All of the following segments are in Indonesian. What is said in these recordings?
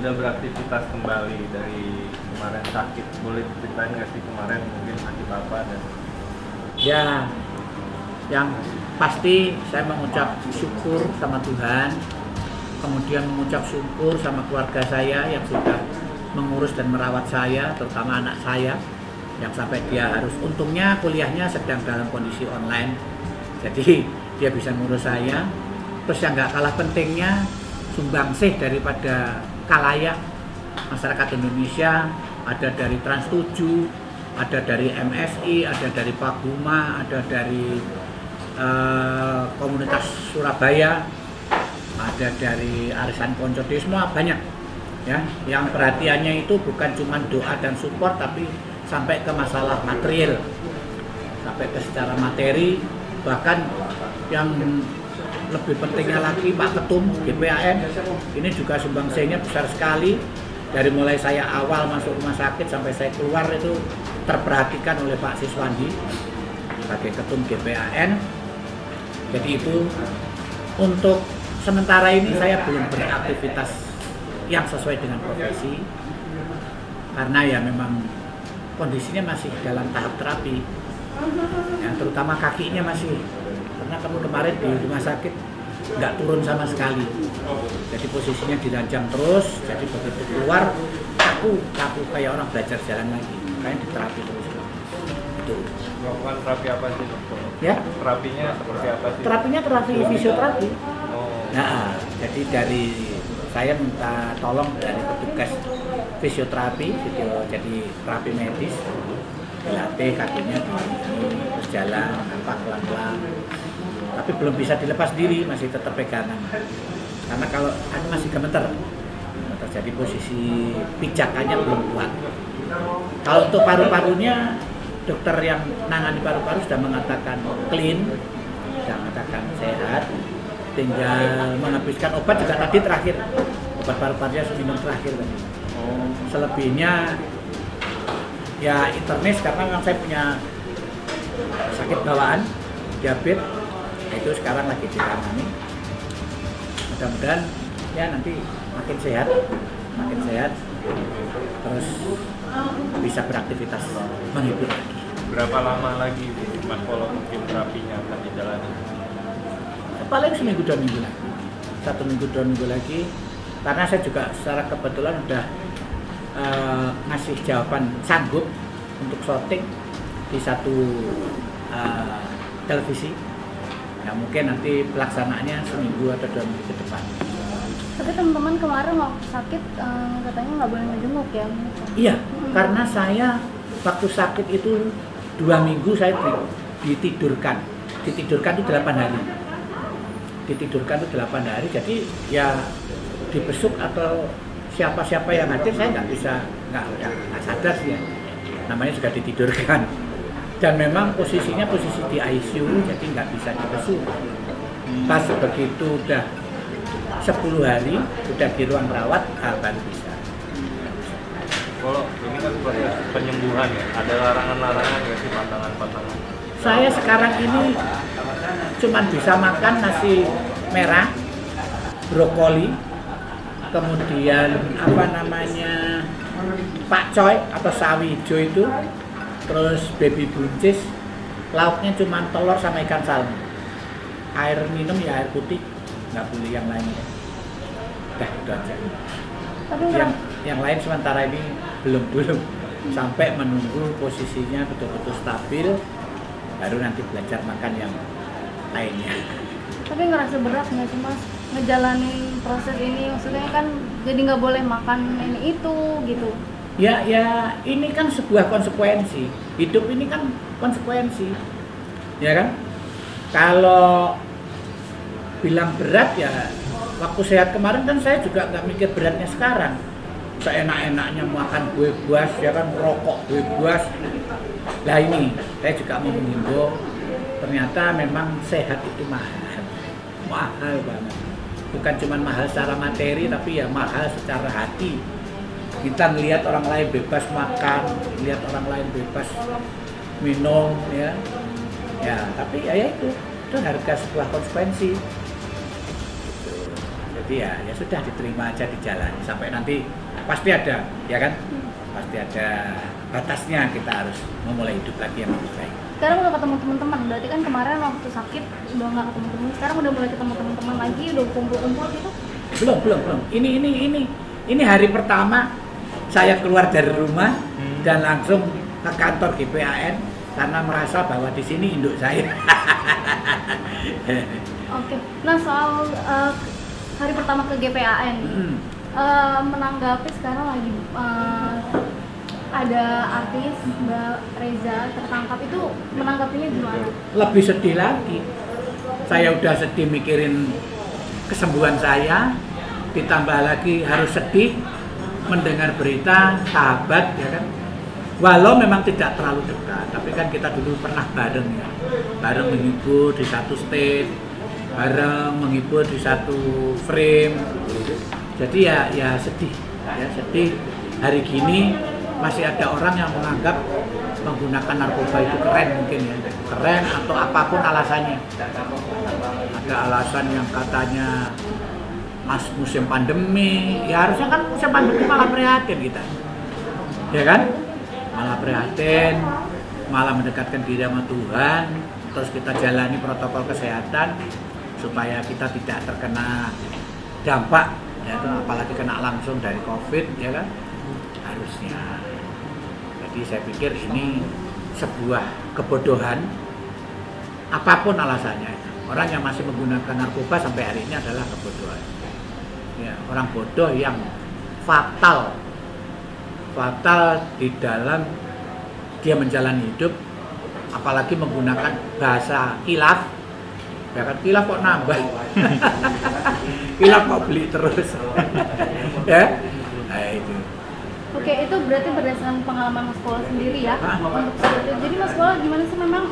sudah beraktivitas kembali dari kemarin sakit, boleh ceritain nggak sih kemarin mungkin sakit apa dan Ya, yang pasti saya mengucap syukur sama Tuhan, kemudian mengucap syukur sama keluarga saya yang sudah mengurus dan merawat saya, terutama anak saya yang sampai dia harus, untungnya kuliahnya sedang dalam kondisi online, jadi dia bisa ngurus saya. Terus yang nggak kalah pentingnya, sumbangsih daripada khalayak masyarakat Indonesia, ada dari Trans 7, ada dari MSI, ada dari Paguma, ada dari komunitas Surabaya, ada dari Arisan Konco Desmo, banyak ya. Yang perhatiannya itu bukan cuma doa dan support, tapi sampai ke masalah material, sampai ke secara materi. Bahkan yang lebih pentingnya lagi, Pak Ketum GPAN ini juga sumbangsihnya besar sekali. Dari mulai saya awal masuk rumah sakit sampai saya keluar itu terperhatikan oleh Pak Siswandi sebagai Ketum GPAN. Jadi itu untuk sementara ini saya belum beraktivitas yang sesuai dengan profesi, karena ya memang kondisinya masih dalam tahap terapi ya, terutama kakinya masih, karena kamu kemarin di rumah sakit nggak turun sama sekali, jadi posisinya diranjang terus, jadi begitu keluar kaku kayak orang belajar jalan lagi, makanya diterapi terus. Itu melakukan terapi apa sih dokter? Ya, Terapinya seperti apa sih? terapinya terapi fisioterapi. Oh. Nah, jadi dari saya minta tolong dari petugas fisioterapi, jadi terapi medis, dilatih kakinya terus jalan nampak pelan-pelan, tapi belum bisa dilepas diri, masih tetap pegangan, karena kalau masih gemeter, jadi posisi pijakannya belum kuat. Kalau untuk paru-parunya, dokter yang nangani paru-paru sudah mengatakan clean, sudah mengatakan sehat, tinggal menghabiskan obat juga tadi terakhir, obat paru-parunya minum terakhir tadi. Selebihnya ya internis, karena memang saya punya sakit bawaan, diabetes, itu sekarang lagi ditangani. Mudah-mudahan ya nanti makin sehat, terus bisa beraktivitas menghibur lagi. Berapa lama lagi Mas Polo mungkin terapinya akan dijalani? Paling seminggu 2 minggu lagi, 1 minggu 2 minggu lagi, karena saya juga secara kebetulan udah ngasih jawaban sanggup untuk syuting di satu televisi. Ya mungkin nanti pelaksanaannya seminggu atau 2 minggu ke depan. Tapi teman-teman kemarin waktu sakit katanya nggak boleh ngejenguk ya? Iya, karena saya waktu sakit itu 2 minggu saya ditidurkan itu 8 hari. Ditidurkan itu 8 hari, jadi ya dibesuk atau siapa-siapa yang hadir saya nggak sadar sih ya. Namanya juga ditidurkan. Dan memang posisinya posisi di ICU, jadi nggak bisa dibesuk. Pas begitu udah 10 hari, udah di ruang rawat, baru bisa. Kalau ini kan proses penyembuhan ya, ada larangan-larangan nggak sih, pantangan-pantangan? Saya sekarang ini cuman bisa makan nasi merah, brokoli, kemudian pakcoy atau sawi hijau itu, terus baby buncis, lauknya cuma telur sama ikan salmon. Air minum ya air putih, nggak boleh yang lainnya. Udah itu aja. Tapi Yang lain sementara ini belum sampai menunggu posisinya betul-betul stabil, baru nanti belajar makan yang lainnya. Tapi ngerasa berat nggak sih Mas ngejalanin proses ini? Maksudnya kan jadi nggak boleh makan ini itu gitu. Ya ini kan sebuah konsekuensi. Hidup ini kan konsekuensi, ya kan? Kalau bilang berat ya, waktu sehat kemarin kan saya juga nggak mikir beratnya sekarang. Seenak-enaknya makan kue buas, ya kan, rokok kue buas. Nah ini saya juga mau menghimbau, ternyata memang sehat itu mahal banget. Bukan cuma mahal secara materi, tapi ya mahal secara hati. Kita melihat orang lain bebas makan, lihat orang lain bebas minum, ya tapi ya itu harga sebuah konsekuensi. Jadi Jadi ya sudah diterima aja, dijalani sampai nanti pasti ada, ya kan? Pasti ada batasnya, kita harus memulai hidup lagi yang lebih baik. Sekarang udah ketemu teman-teman, berarti kan kemarin waktu sakit udah nggak ketemu teman, sekarang udah mulai ketemu teman-teman lagi, udah kumpul-kumpul gitu? Belum. Ini hari pertama saya keluar dari rumah dan langsung ke kantor GPAN karena merasa bahwa di sini induk saya. Oke. Nah, soal hari pertama ke GPAN, menanggapi sekarang lagi ada artis Mbak Reza tertangkap, itu menanggapinya gimana? Lebih sedih lagi. Saya udah sedih mikirin kesembuhan saya, ditambah lagi harus sedih mendengar berita sahabat, ya kan. Walau memang tidak terlalu dekat, tapi kan kita dulu pernah bareng ya, bareng menghibur di satu stage, bareng menghibur di satu frame. Jadi ya sedih, ya sedih. Hari gini masih ada orang yang menganggap menggunakan narkoba itu keren, mungkin ya, keren atau apapun alasannya. Ada alasan yang katanya musim pandemi, ya harusnya kan musim pandemi malah prihatin kita, ya kan? Malah prihatin, malah mendekatkan diri sama Tuhan, terus kita jalani protokol kesehatan supaya kita tidak terkena dampak, ya, apalagi kena langsung dari COVID, ya kan? Harusnya. Jadi saya pikir ini sebuah kebodohan, apapun alasannya. Orang yang masih menggunakan narkoba sampai hari ini adalah kebodohan. Ya, orang bodoh yang fatal di dalam dia menjalani hidup, apalagi menggunakan bahasa khilaf. Ya kan, khilaf kok nambah, khilaf kok beli terus. Ya, nah itu. Oke, itu berarti berdasarkan pengalaman Mas Kola sendiri ya. Untuk saat itu. Jadi Mas Kola gimana sih, memang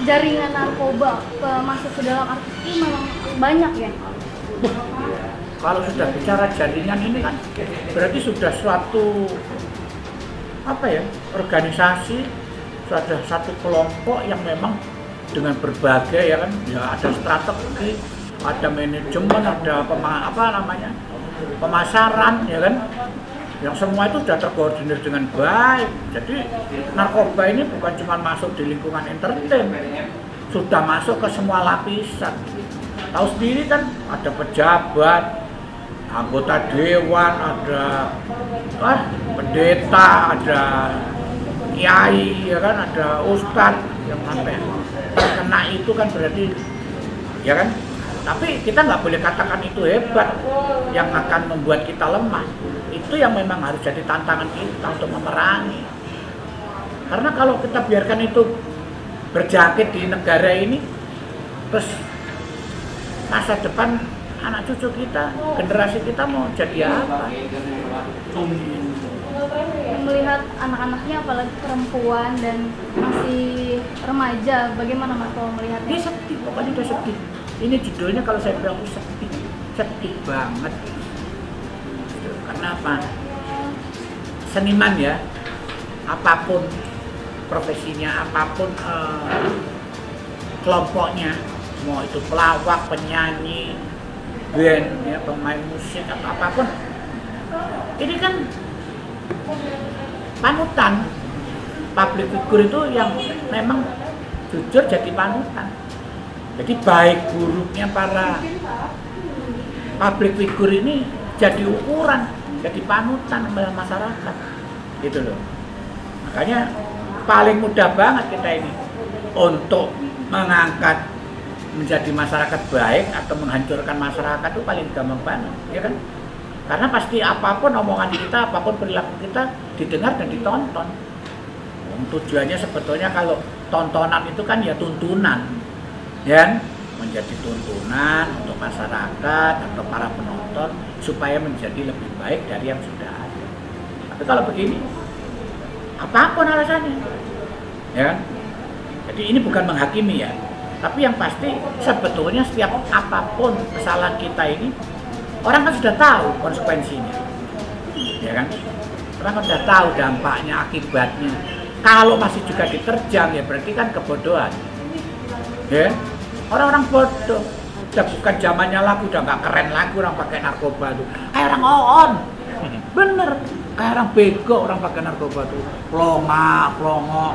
jaringan narkoba masuk ke dalam artis ini memang banyak ya? Kalau sudah bicara jaringan ini kan berarti sudah suatu organisasi, sudah satu kelompok yang memang dengan berbagai ya kan, ya ada strategi, ada manajemen, ada pemasaran ya kan, yang semua itu sudah terkoordinir dengan baik. Jadi narkoba ini bukan cuma masuk di lingkungan entertain, sudah masuk ke semua lapisan. Tahu sendiri kan, ada pejabat, anggota dewan, ada pendeta, ada kiai, ya kan, ada ustadz yang sampai terkena itu kan berarti, ya kan. Tapi kita nggak boleh katakan itu hebat, yang akan membuat kita lemah. Itu yang memang harus jadi tantangan kita untuk memerangi. Karena kalau kita biarkan itu berjakit di negara ini, terus masa depan anak cucu kita, generasi kita mau jadi apa? Melihat anak-anaknya, apalagi perempuan dan masih remaja, bagaimana Mas kalau melihatnya? Dia sedih, pokoknya dia sedih. Ini judulnya kalau saya bilang sedih banget. Karena apa? Seniman ya, apapun profesinya, apapun kelompoknya, mau itu pelawak, penyanyi, band, ya, pemain musik atau apapun, ini kan panutan. Public figure itu yang memang jujur jadi panutan. Jadi baik buruknya para public figure ini jadi ukuran, jadi panutan dalam masyarakat, gitu loh. Makanya paling mudah banget kita ini untuk mengangkat menjadi masyarakat baik atau menghancurkan masyarakat itu paling gampang banget, ya kan? Karena pasti apapun omongan kita, apapun perilaku kita didengar dan ditonton. Tujuannya sebetulnya kalau tontonan itu kan ya tuntunan, ya, menjadi tuntunan untuk masyarakat atau para penonton supaya menjadi lebih baik dari yang sudah ada. Tapi kalau begini, apapun alasannya, ya. Jadi ini bukan menghakimi ya, tapi yang pasti sebetulnya setiap apapun kesalahan kita ini, orang kan sudah tahu konsekuensinya, ya kan? Orang kan sudah tahu dampaknya, akibatnya. Kalau masih juga diterjang ya berarti kan kebodohan, ya. Orang-orang bodoh udah bukan zamannya lagi, udah nggak keren lagi orang pakai narkoba tuh. Kayak orang on, bener. Kayak orang bego orang pakai narkoba tuh. Plongo,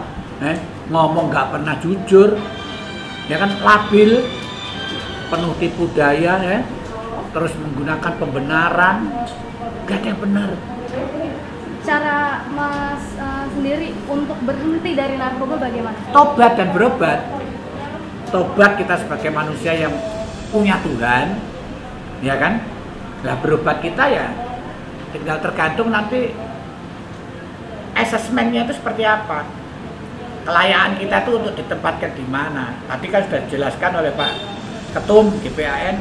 ngomong nggak pernah jujur, ya kan, labil, penuh tipu daya, ya. Terus menggunakan pembenaran, gak ada yang benar. Cara Mas sendiri untuk berhenti dari narkoba bagaimana? Tobat dan berobat. Tobat kita sebagai manusia yang punya Tuhan, ya kan? Nah, berobat kita ya tinggal tergantung nanti asesmennya itu seperti apa. Kelayaan kita itu untuk ditempatkan di mana. Tadi kan sudah dijelaskan oleh Pak Ketum GPAN,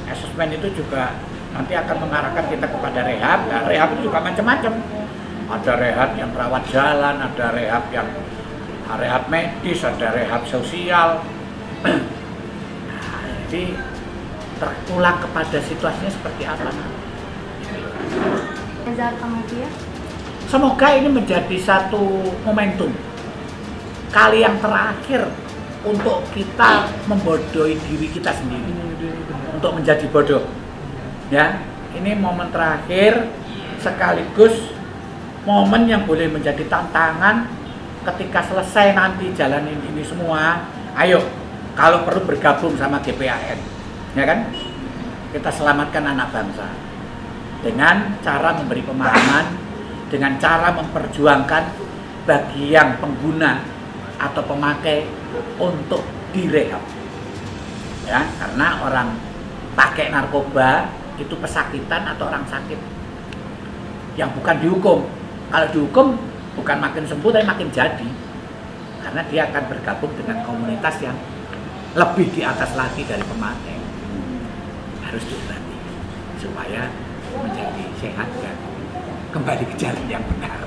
asesmen itu juga nanti akan mengarahkan kita kepada rehab. Nah, rehab itu juga macam-macam. Ada rehab yang rawat jalan, ada rehab yang rehab medis, ada rehab sosial. Nah, jadi terpulang kepada situasinya seperti apa. Semoga ini menjadi satu momentum kali yang terakhir untuk kita membodohi diri kita sendiri, untuk menjadi bodoh. Ya, ini momen terakhir sekaligus momen yang boleh menjadi tantangan ketika selesai nanti jalanin ini semua. Ayo, kalau perlu bergabung sama GPAN, ya kan? Kita selamatkan anak bangsa dengan cara memberi pemahaman, dengan cara memperjuangkan bagi yang pengguna atau pemakai untuk direhab. Ya, karena orang pakai narkoba itu pesakitan atau orang sakit yang bukan dihukum. Kalau dihukum bukan makin sembuh tapi makin jadi, karena dia akan bergabung dengan komunitas yang lebih di atas lagi dari pemakai. Harus diobati supaya menjadi sehat dan kembali ke jalan yang benar.